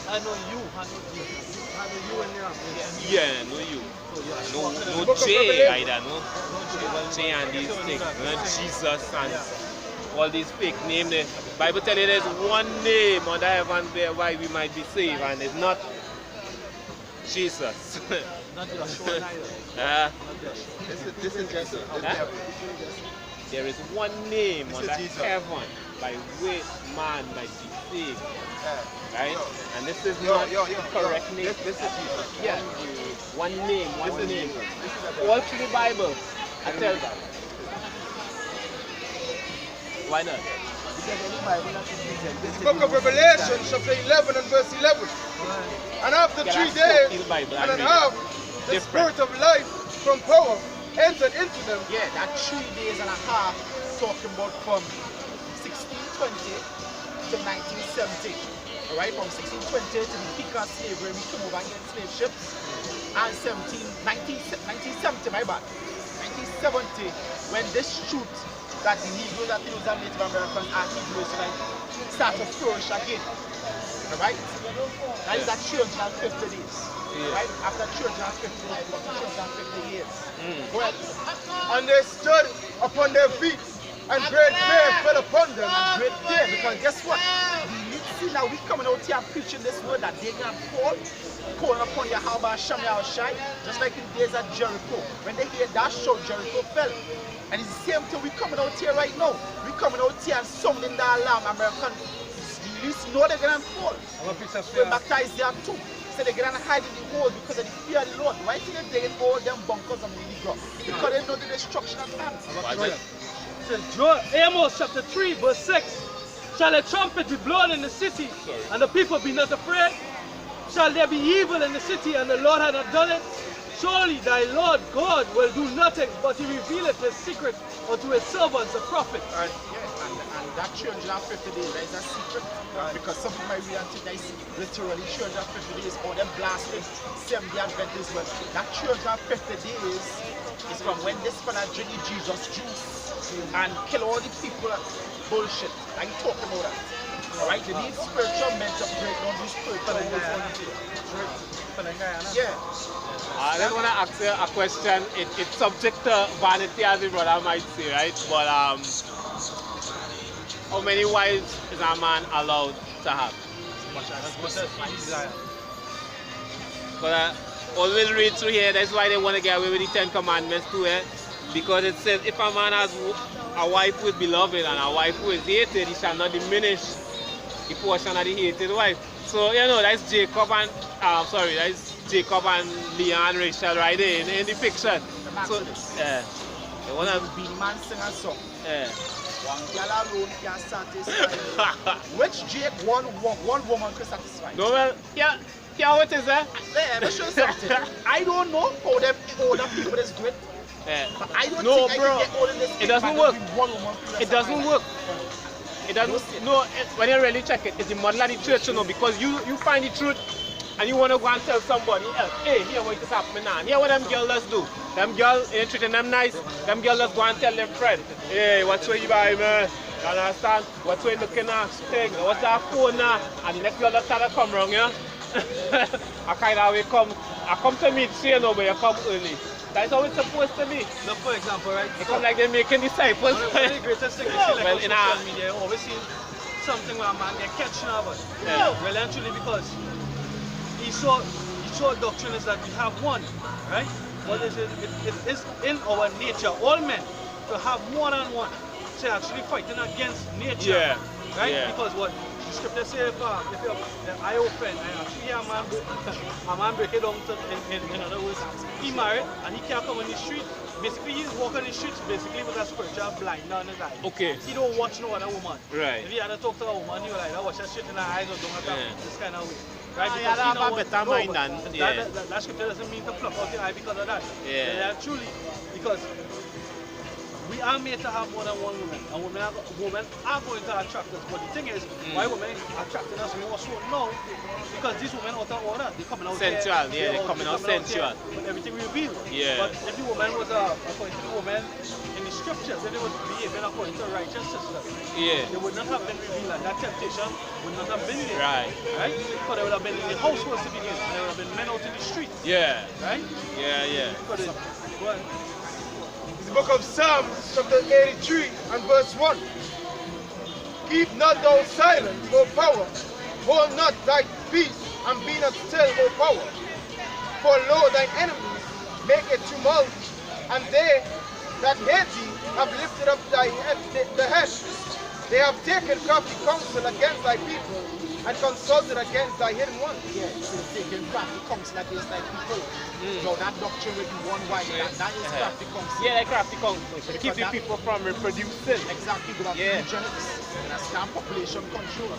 I know you. I know you. I know you and your. Yeah, no you. No, no Book of J Revelation. either, no. J and these things, no Jesus and all these fake names. The Bible tells you there's one name under heaven whereby we might be saved, and it's not Jesus. Not Joshua neither. uh, Not Joshua. This is just Huh? there is one name This is under Jesus. heaven by which man might be saved, right? Yo. And this is Yo, not yo, the yo, correct yo. name. This is Jesus. Yeah, one name, one This is name. Jesus. All through the Bible. I tell you. Why not? This book of Revelation, chapter 11 and verse 11. And after Yeah, 3 that's days still Bible, and I a read half, it. the Different. spirit of life from power entered into them. Yeah, that 3 days and a half talking about from 1620 to 1970. Alright, from 1620 to the peak of slavery, we came over and get slave ships. And 1970, my bad. 1970, when this truth that the Negroes and those are Native Americans and Negroes start to flourish again. Alright? That is that 350 days. Right? After 350 days, 350 years. Well, and they stood upon their feet, and great fear fell upon them. And great fear, because guess what? See now we coming out here and preaching this word that they can fall, calling upon Yahweh Hashem Yahushai, just like in the days of Jericho. When they hear that shout, Jericho fell. And it's the same thing we coming out here right now. We coming out here and sounding the alarm. American youths know they're gonna fall. We're back to Isaiah 2. So they're gonna hide in the holes because of the fear of the Lord. Why did they dig all them bunkers on the ground? Because they know the destruction at hand. Why Says Amos chapter 3 verse 6. Shall a trumpet be blown in the city, and the people be not afraid? Shall there be evil in the city, and the Lord hath not done it? Surely thy Lord God will do nothing, but he revealeth his secret unto his servants, the prophets. And that 350 days, that is a secret. Because some people might read and think that is literally 350 days, or them blasted 7-day Adventists. But that 350 days is from when this fella drinking Jesus juice and kill all the people. Bullshit. I ain't talking about that. Alright, you need spiritual men to break down these spiritual wolves. Yeah. I just want to ask you a question. It's subject to vanity, as the brother might say, right? But how many wives is a man allowed to have? But always read through here. That's why they want to get away with the 10 Commandments too, eh? Because it says if a man has a wife who is beloved and a wife who is hated, he shall not diminish the portion of the hated wife. So you know that's Jacob and that's Jacob and Leah and Rachel right there in the fiction. So they wanna be man sing a song. One girl alone can satisfy. Which Jake one woman can satisfy? no, well, yeah, what is that? Let me show you something. I don't know how them older people is doing. But I don't No, think bro, I can get all in this it doesn't work. It doesn't work. work. It doesn't. No, when you really check it, it's the model of the church, you know, because you find the truth and you want to go and tell somebody else, hey, here what is happening now. Here what them girls let's do. Them girls ain't treating them nice. Them girls let's go and tell their friend, hey, what's what you buy, man? You understand? What's what you looking at? Thing? What's that phone now? And the next girl that started come wrong, yeah? I kind of I come to meet you, know, but you come early. That's how it's supposed to be. Now, for example, right? It come like they're making disciples. One of the greatest things you see like Well, on in social media, you always see something where a man get catching up. Well, actually, because he saw doctrine is that we have one, right? But it is in our nature, all men, to have more than one. So actually fighting against nature, right? Yeah. Because what the scripture says, if I offend, I actually hear a man break it down in other words, he married and he can't come on the street. Basically, he's walking the streets basically with a spiritual blind on his eye. Okay. He don't watch no other woman. Right. If he had to talk to a woman, he would like, watch her shit in her eyes or don't have this kind of way. Right? Ah, Because yeah, he have know a what- better mind than, that scripture doesn't mean to pluck out your eye because of that. Yeah. Truly, because we are made to have more than one woman, and women are going to attract us. But the thing is, why women attracting us, we also know, because these women out of order, they're coming out Sensual, there, they're coming out sensual. with everything we reveal. Yeah. But if the woman was according to the woman in the scriptures, if they was behaving according to righteous system, Yeah. they would not have been revealed and that temptation would not have been there. Right. Right? Because they would have been in the households to begin. There would have been men out in the street. Yeah. Right? Yeah, yeah. Because it, well, The book of Psalms, chapter 83 and verse 1. Keep not thou silent, O power. Hold not thy peace, and be not still, O power. For lo, thine enemies make a tumult, and they that hate thee have lifted up thy head, the head. They have taken crafty counsel against thy people, and consulted against thy hidden ones. Yeah, so taking crafty counsel against thy people. No, that doctrine will be one way. That is crafty counsel. Yeah, like crafty counsel. To keep the people from reproducing. Exactly, but Yeah. eugenics and a scam population control.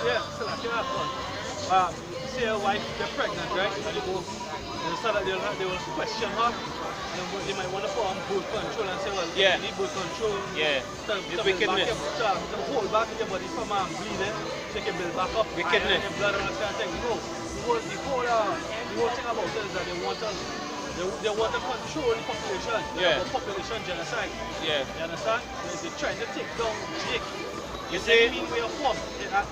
yeah, so like, you have fun. See your wife, they're pregnant, right? And they go, they start that they will question her. They might want to put on birth control and say, well, Yeah. you need birth control. Yeah. It's wickedness. To hold back your body from bleeding, so you can build back up. Wickedness. Iron and blood and all that kind of thing. No, the whole thing about it is that they want us. They want to control the population. Yeah. The population genocide. Yeah. You understand? They're trying to take down Jake. You see, Way of form,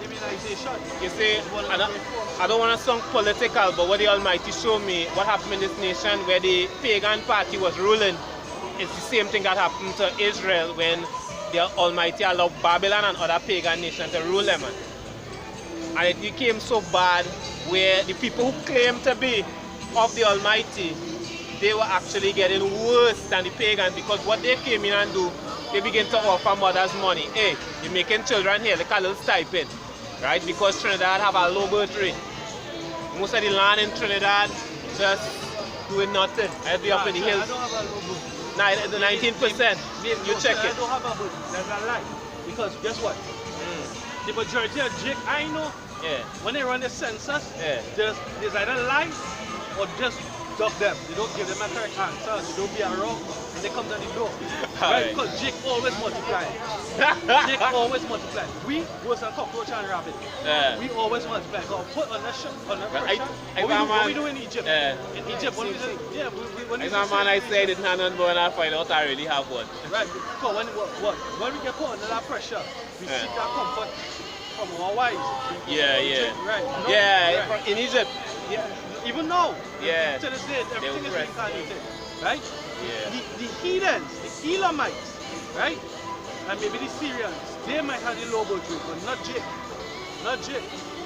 immunization. you see, I don't want to sound political, but what the Almighty showed me, what happened in this nation where the pagan party was ruling, it's the same thing that happened to Israel when the Almighty allowed Babylon and other pagan nations to rule them. And it became so bad where the people who claim to be of the Almighty, they were actually getting worse than the pagans, because what they came in and do, they begin to offer mothers money. Hey, you're making children here, like a little stipend, right? Because Trinidad have a low birth rate. Most of the land in Trinidad just doing nothing. I'll be up in the hills. I don't have a logo. The 19%. You check I it. don't have a book. That's a lie. Because guess what? The majority of Jake, I know, Yeah. when they run the census, Yeah. there's either lie or just duck them. They don't give them a correct answer. They don't be around and they come to the door. Right? Because Jake always multiply. Jake always multiply. We was a cockroach and rabbit. Yeah. We always multiply. So put on the pressure. I What we do in Egypt? Yeah. In Egypt, when we do, yeah, when we As a man, I say it not none, but when I find out I really have one. right. So when we get put under that pressure, we Yeah. seek that comfort from our wives. Yeah, yeah. Right. No, Yeah, right. in Egypt. Yeah. Even now. Yeah. To this day, everything is oppressed. reincarnated. Right? Yeah. The heathens, the Elamites, right? And maybe the Syrians, they might have the low birth rate, but not Jake. Not Jake.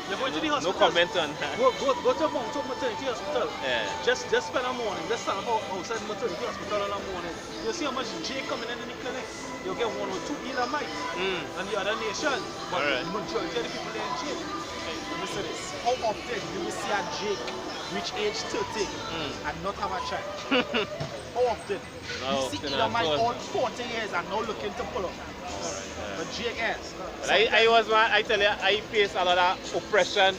You're going to the No hospital. comment on that. Go to Mount Hope Maternity Hospital. Yeah. Just spend a morning. Just stand up outside maternity hospital in the morning. You'll see how much Jake coming in the clinic. You'll get 1 or 2 Elamites and the other nations. But Alright. the majority of the people there in Jake. Listen this. How often you will see a Jake reach age 30 and not have a child? How often? No, You see often Elamite at all. all 40 years and now looking to pull up. But Jake is. But I tell you, I face a lot of oppression,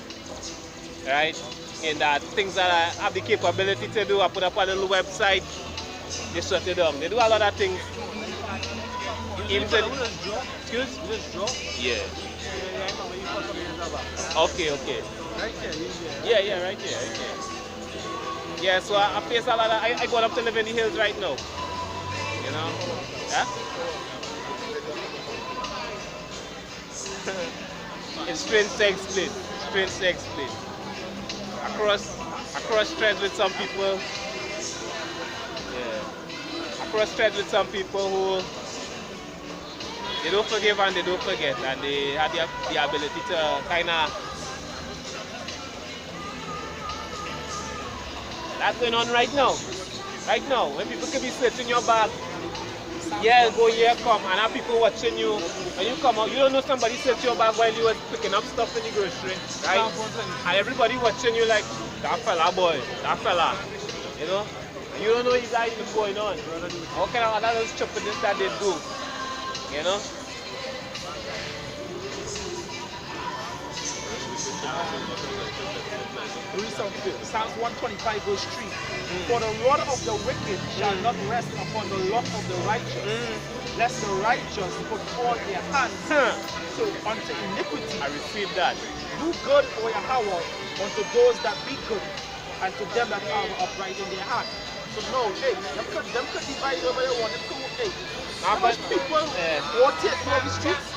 right? In that things that I have the capability to do, I put up a little website, they shut it down. They do a lot of things. You Even just draw. excuse? You just draw. Yeah. Yeah, I know where you put some years back. Okay, okay. Right there, Yeah, right here, right here. Yeah, so I face a lot of, I got up to live in the hills right now. You know? Yeah? It's strange to explain. Strange to explain. Across threads with some people. Yeah. Across threads with some people who they don't forgive and they don't forget, and they have the ability to kind of. That's going on right now. Right now, when people can be searching your bag, yeah, go here, come, and have people watching you. When you come out, you don't know somebody search your bag while you were picking up stuff in the grocery, right? And everybody watching you like, that fella boy, that fella, you know? And you don't know if that even going on. What kind of other little stupidness that they do, you know? Read something. Psalms 125 verse 3. For the rod of the wicked shall not rest upon the lot of the righteous, lest the righteous put forth their hands unto iniquity. I received that. Do good, O Yahweh, unto those that be good, and to them that are upright in their heart. So So no, hey, them could divide over they want. Them could, hey, Nah, how much but- people yeah. want to take over the streets?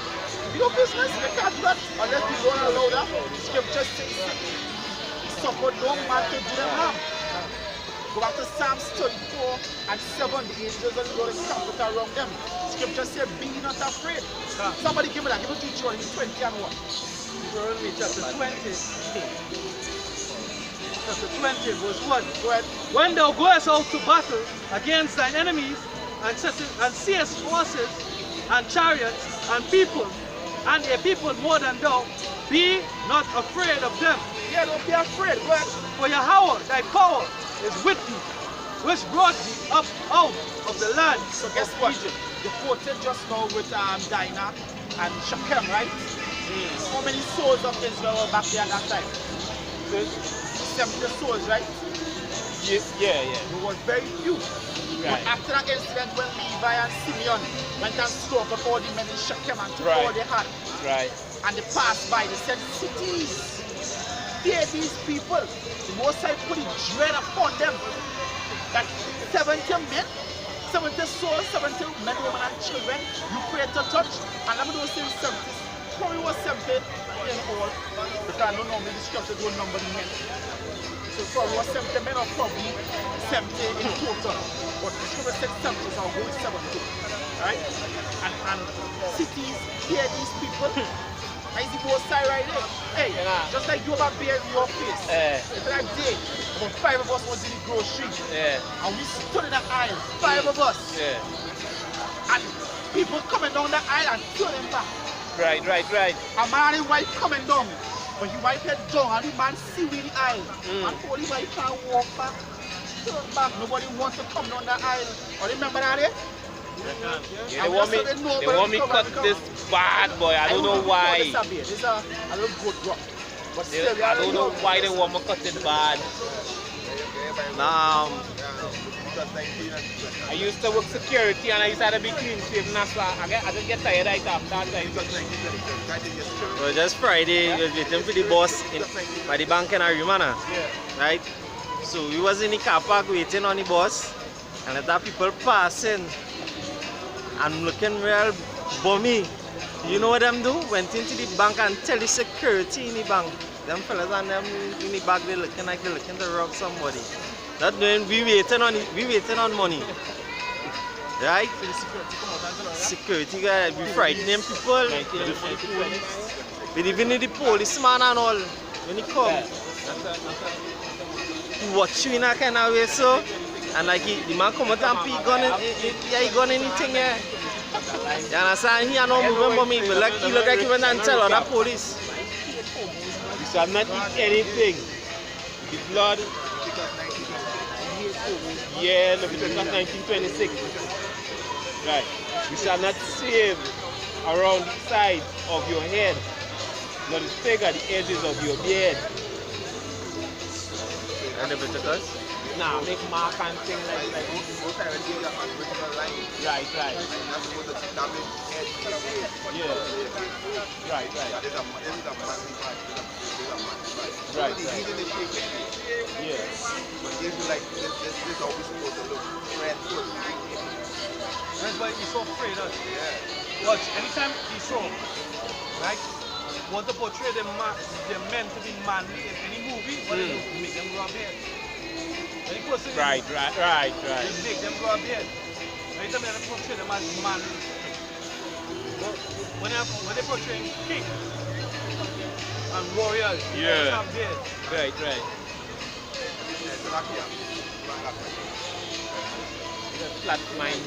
Your business, you can't do that unless you don't allow that. Scripture says, suffer no man to do them harm. Go back to Psalms 34 and 7. The angels of the Lord encamped around them. Scripture says, be not afraid. Somebody give me that. Give me Deuteronomy 20 and 1. Deuteronomy chapter 20. Chapter 20, verse 1. Go ahead. When thou goest out to battle against thine enemies, and seest horses, and chariots, and people, and a people more than thou, be not afraid of them. Yeah, don't be afraid. Go ahead. For Yahweh, thy power, is with thee, which brought thee up out of the land So guess of what? Egypt. You quoted just now with Dinah and Shechem, right? How many souls of Israel were back there at that time? 70 souls, right? Yeah. It was very few. But Right. after that incident when Levi and Simeon went and struck up all the men in Shechem and took Right. all they had, Right. and they passed by, they said, cities, fear these people. The Most High put a dread upon them. That 70 men, 70 souls, 70 men, women, and children, you pray to touch. And I'm going to say 70, probably was 70 in all, because I don't know, maybe the scripture don't number the men. So probably was 70 men or probably 70 in total. But the scripture said 70, so I'll go with 70. Right? And cities, fear these people. I see both sides right there. Hey, Yeah. just like you have beer in your face. It's like day, about 5 of us was in the grocery. Yeah. And we stood in the aisle, 5 of us. Yeah. And people coming down the aisle and turning back. Right. A man and his wife coming down. But his wife head down and the man see in the aisle. And all the wife can walk back, turn back. Nobody wants to come down the aisle. Or remember that eh? Yeah, they want me cut this bad boy. I don't know why. This is a little good rock. But still, I don't know why they want me cut it bad. I used to work security and I used to have to be clean shaven. That's why I just get tired right after that time. So just Friday, we was waiting for the boss by the bank in Arimana. Right? So we was in the car park waiting on the boss, and there people passing and looking real bummy. You know what them do? Went into the bank and tell the security in the bank. Them fellas and them in the back, they looking like they're looking to rob somebody. That doing we waiting on money. Right? Security guy be frightening people. But even the policeman and all, when he come, he watch you in a kind of way so, and like the man come out and pick gun, he gun anything here. You understand? He no moving for me, but like he look like he went and tell other police. You shall not eat anything. The blood. Yeah, no, because that's 1926. Right. You shall not shave around the side of your head, nor the stake at the edges of your beard. And the Leviticus? Nah, make mark and thing like Right. yeah. Right. Right. Yeah. That's why he's so afraid of. Watch, anytime he saw, right, want to portray them men to be manly in any movie, what they do? Make them grow a beard. Any person Right. they make them grow a beard. Anytime they portray them as manly. But when they portray king and warriors, they always have beards. Right. Flat mind.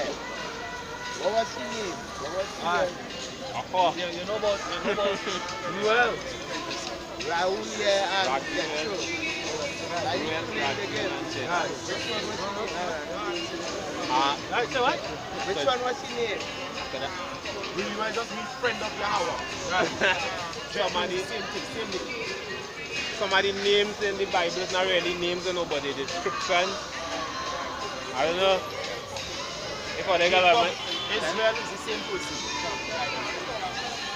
What was his name? Oh, Yeah, you know about Ruel. Raul and Raul. Right, so what? Which one was his name? You might just meet friend of Yahweh. Somebody names in the Bible is not really names of nobody, descriptions. I don't know. If I got Israel is the same person.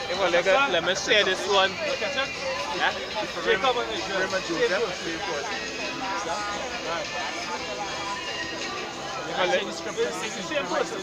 Let me share this one. You catch it? Yeah? Jacob and Israel. Raymond Same Joseph, person. same person. It's the same person.